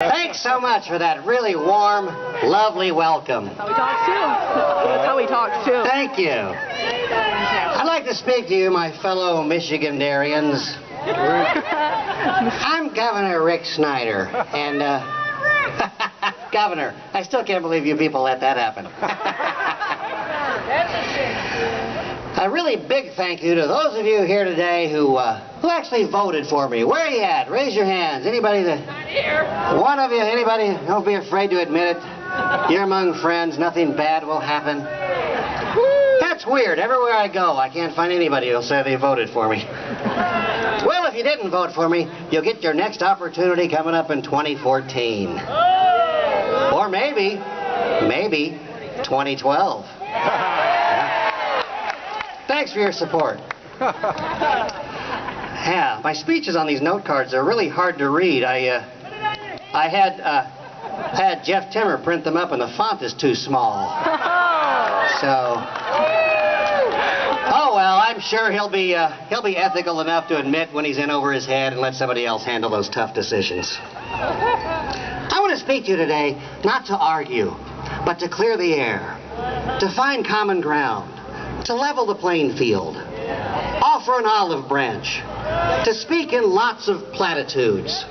Thanks so much for that really warm, lovely welcome. That's how he talks too. That's how he talks too. Thank you. I'd like to speak to you, my fellow Michigandarians. I'm Governor Rick Snyder, and Governor, I still can't believe you people let that happen. A really big thank you to those of you here today who actually voted for me. Where are you at? Raise your hands. Anybody that... Not here. One of you, anybody? Don't be afraid to admit it. You're among friends. Nothing bad will happen. That's weird. Everywhere I go, I can't find anybody who'll say they voted for me. Well, if you didn't vote for me, you'll get your next opportunity coming up in 2014. Or maybe 2012. Thanks for your support. Yeah, my speeches on these note cards are really hard to read. I had Jeff Timmer print them up, and the font is too small. So, oh well, I'm sure he'll be ethical enough to admit when he's in over his head and let somebody else handle those tough decisions. I want to speak to you today, not to argue, but to clear the air, to find common ground, to level the playing field, offer an olive branch, to speak in lots of platitudes,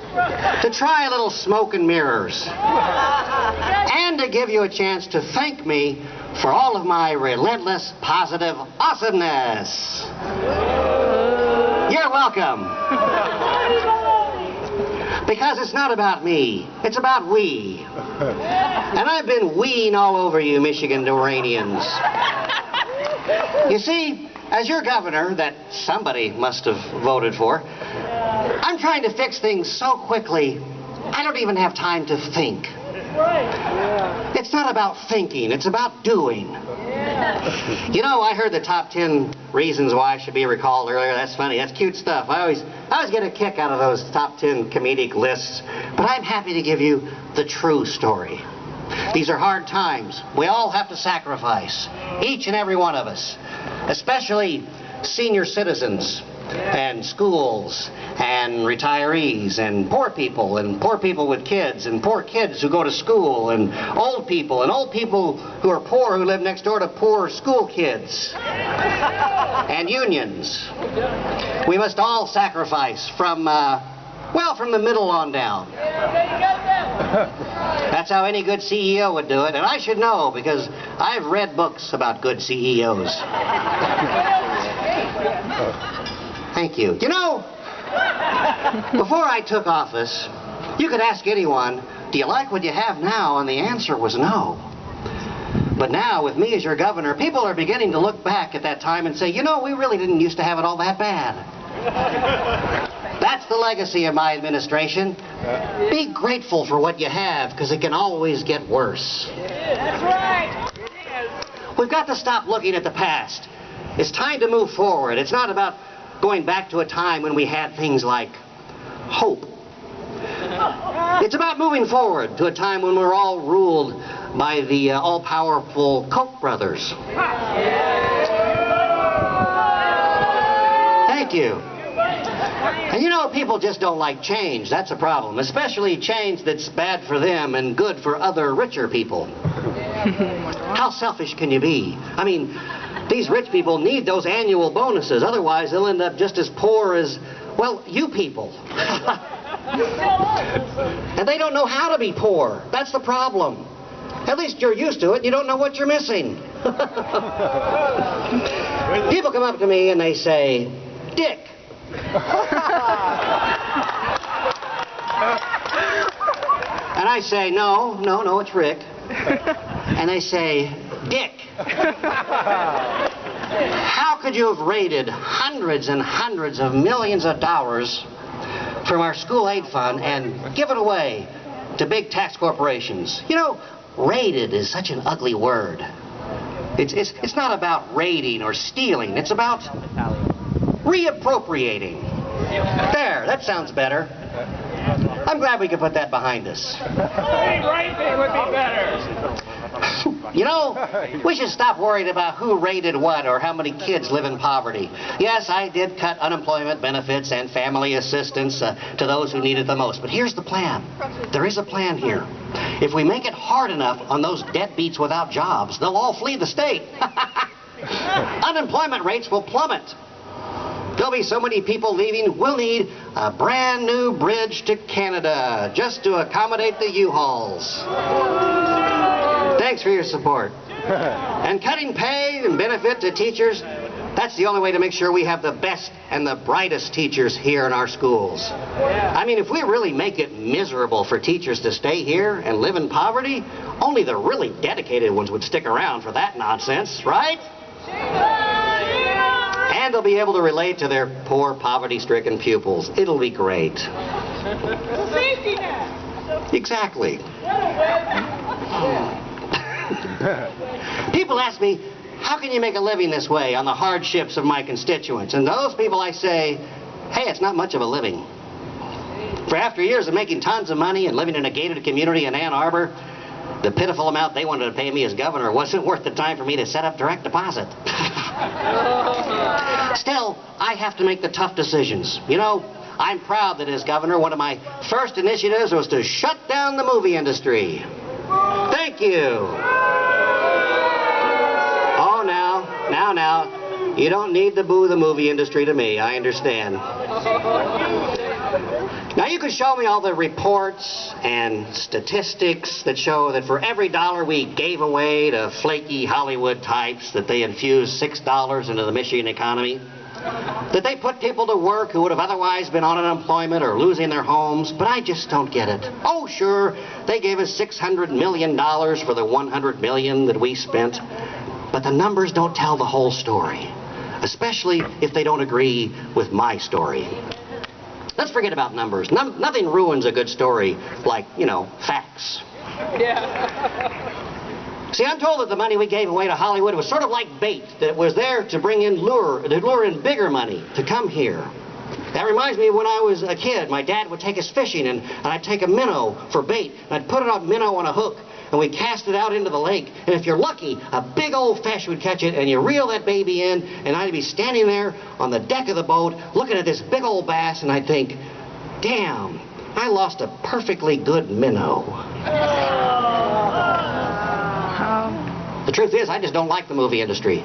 to try a little smoke and mirrors, and to give you a chance to thank me for all of my relentless positive awesomeness. You're welcome. Because it's not about me, it's about we. And I've been weeing all over you Michigandarians. You see, as your governor, that somebody must have voted for, I'm trying to fix things so quickly, I don't even have time to think. It's not about thinking, it's about doing. You know, I heard the top 10 reasons why I should be recalled earlier. That's funny, that's cute stuff. I always get a kick out of those top 10 comedic lists, but I'm happy to give you the true story. These are hard times. We all have to sacrifice, each and every one of us, especially senior citizens and schools and retirees and poor people with kids and poor kids who go to school and old people who are poor who live next door to poor school kids and unions. We must all sacrifice from the middle on down. That's how any good CEO would do it, and I should know because I've read books about good CEOs. Thank you. You know, before I took office, you could ask anyone, do you like what you have now? And the answer was no. But now, with me as your governor, people are beginning to look back at that time and say, you know, we really didn't used to have it all that bad. That's the legacy of my administration. Be grateful for what you have, because it can always get worse. That's right. We've got to stop looking at the past. It's time to move forward. It's not about going back to a time when we had things like hope. It's about moving forward to a time when we're all ruled by the all-powerful Koch brothers. Thank you. And you know, people just don't like change. That's a problem. Especially change that's bad for them and good for other richer people. How selfish can you be? I mean, these rich people need those annual bonuses. Otherwise, they'll end up just as poor as, well, you people. And they don't know how to be poor. That's the problem. At least you're used to it. You don't know what you're missing. People come up to me and they say, Dick. And I say, no, it's Rick. And they say, Dick. How could you have raided hundreds and hundreds of millions of dollars from our school aid fund and give it away to big tax corporations? You know, raided is such an ugly word. It's not about raiding or stealing. It's about reappropriating. There, that sounds better. I'm glad we could put that behind us. Raping would be better. You know, we should stop worrying about who rated what or how many kids live in poverty. Yes, I did cut unemployment benefits and family assistance to those who need it the most. But here's the plan. There is a plan here. If we make it hard enough on those deadbeats without jobs, they'll all flee the state. Unemployment rates will plummet. There'll be so many people leaving, we'll need a brand new bridge to Canada just to accommodate the U-Hauls. Thanks for your support. And cutting pay and benefit to teachers, that's the only way to make sure we have the best and the brightest teachers here in our schools. I mean, if we really make it miserable for teachers to stay here and live in poverty, only the really dedicated ones would stick around for that nonsense, right? And they'll be able to relate to their poor, poverty-stricken pupils. It'll be great. Safety net. Exactly. People ask me, how can you make a living this way on the hardships of my constituents? And to those people I say, hey, it's not much of a living. For after years of making tons of money and living in a gated community in Ann Arbor, the pitiful amount they wanted to pay me as governor wasn't worth the time for me to set up direct deposit. Still, I have to make the tough decisions. You know, I'm proud that as governor, one of my first initiatives was to shut down the movie industry. Thank you. Oh, now, you don't need to boo the movie industry to me. I understand. Now, you can show me all the reports and statistics that show that for every dollar we gave away to flaky Hollywood types, that they infused $6 into the Michigan economy, that they put people to work who would have otherwise been on unemployment or losing their homes, but I just don't get it. Oh, sure, they gave us $600 million for the $100 million that we spent, but the numbers don't tell the whole story, especially if they don't agree with my story. Let's forget about numbers. Nothing ruins a good story like, you know, facts. Yeah. See, I'm told that the money we gave away to Hollywood was sort of like bait that was there to bring in lure in bigger money to come here. That reminds me of when I was a kid. My dad would take us fishing, and I'd take a minnow for bait, and I'd put it on minnow on a hook, and we'd cast it out into the lake. And if you're lucky, a big old fish would catch it, and you reel that baby in, and I'd be standing there on the deck of the boat looking at this big old bass, and I'd think, damn, I lost a perfectly good minnow. The truth is, I just don't like the movie industry.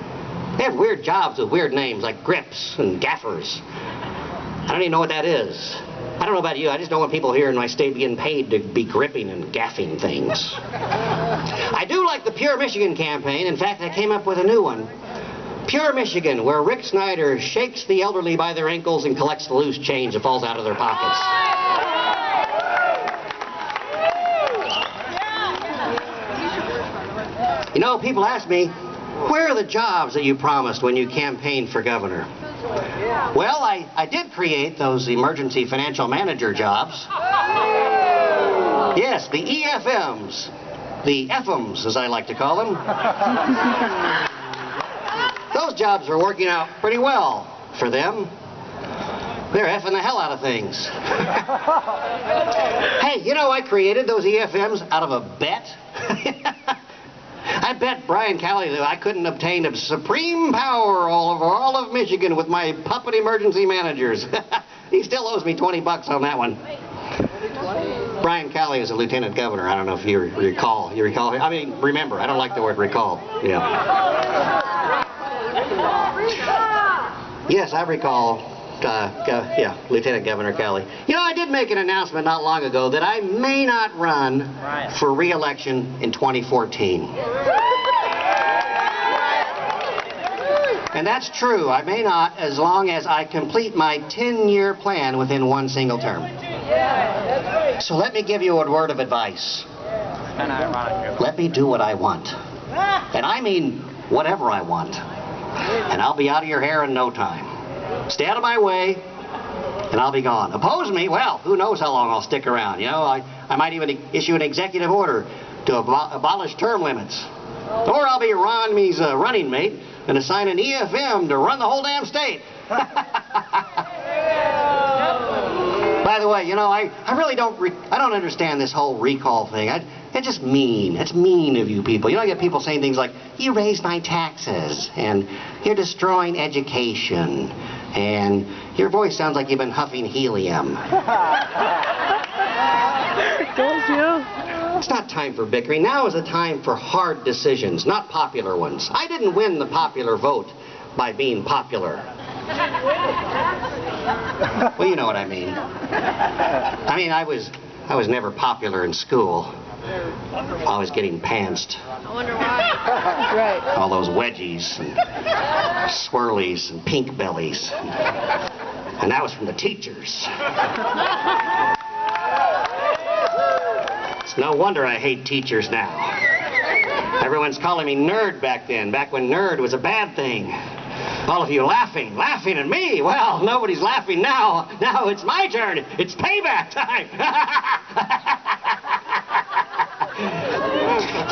They have weird jobs with weird names like grips and gaffers. I don't even know what that is. I don't know about you, I just don't want people here in my state getting paid to be gripping and gaffing things. I do like the Pure Michigan campaign. In fact, I came up with a new one. Pure Michigan, where Rick Snyder shakes the elderly by their ankles and collects the loose change that falls out of their pockets. You know, people ask me, where are the jobs that you promised when you campaigned for governor? Well, I did create those emergency financial manager jobs. Yes, the EFMs. The FMs, as I like to call them. Those jobs are working out pretty well for them. They're effing the hell out of things. Hey, you know, I created those EFMs out of a bet. I bet Brian Calley that I couldn't obtain a supreme power all over all of Michigan with my puppet emergency managers. He still owes me $20 on that one. Brian Calley is a lieutenant governor. I don't know if you recall. You recall? I mean, remember. I don't like the word recall. Yeah. Yes, I recall. Yeah, Lieutenant Governor Calley. You know, I did make an announcement not long ago that I may not run for re-election in 2014. And that's true. I may not, as long as I complete my 10-year plan within one single term. So let me give you a word of advice. Let me do what I want. And I mean whatever I want. And I'll be out of your hair in no time. Stay out of my way, and I'll be gone. Oppose me? Well, who knows how long I'll stick around. You know, I might even issue an executive order to abolish term limits. Or I'll be Romney's running mate and assign an EFM to run the whole damn state. But By the way, you know, I really don't understand this whole recall thing. It's just mean. It's mean of you people. You know, I get people saying things like, you raised my taxes, and you're destroying education, and your voice sounds like you've been huffing helium. Don't you? It's not time for bickering. Now is a time for hard decisions, not popular ones. I didn't win the popular vote by being popular. Well, you know what I mean. I was never popular in school. Always getting pantsed. I wonder why. Right. All those wedgies and swirlies and pink bellies. And that was from the teachers. It's no wonder I hate teachers now. Everyone's calling me nerd back then, back when nerd was a bad thing. All of you laughing at me. Well, nobody's laughing now. Now it's my turn. It's payback time.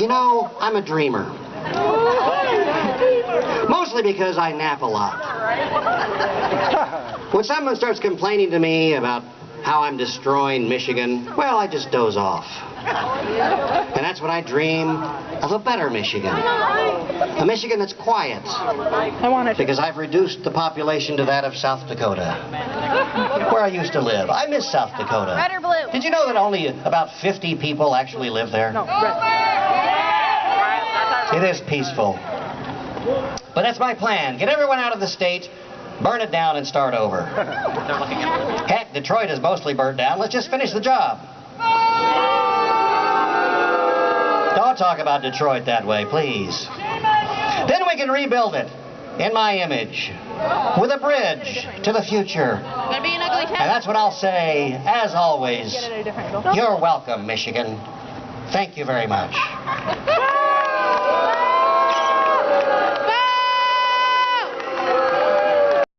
You know, I'm a dreamer. Mostly because I nap a lot. When someone starts complaining to me about how I'm destroying Michigan, well, I just doze off. And that's when I dream of a better Michigan. A Michigan that's quiet. I want it. Because I've reduced the population to that of South Dakota, where I used to live. I miss South Dakota. Red or blue? Did you know that only about 50 people actually live there? No, red. It is peaceful. But that's my plan. Get everyone out of the state, burn it down, and start over. Heck, Detroit is mostly burnt down. Let's just finish the job. Don't talk about Detroit that way, please. Then we can rebuild it in my image, with a bridge to the future. Gonna be an ugly town. And that's what I'll say, as always. Get it at a different angle. You're welcome, Michigan. Thank you very much.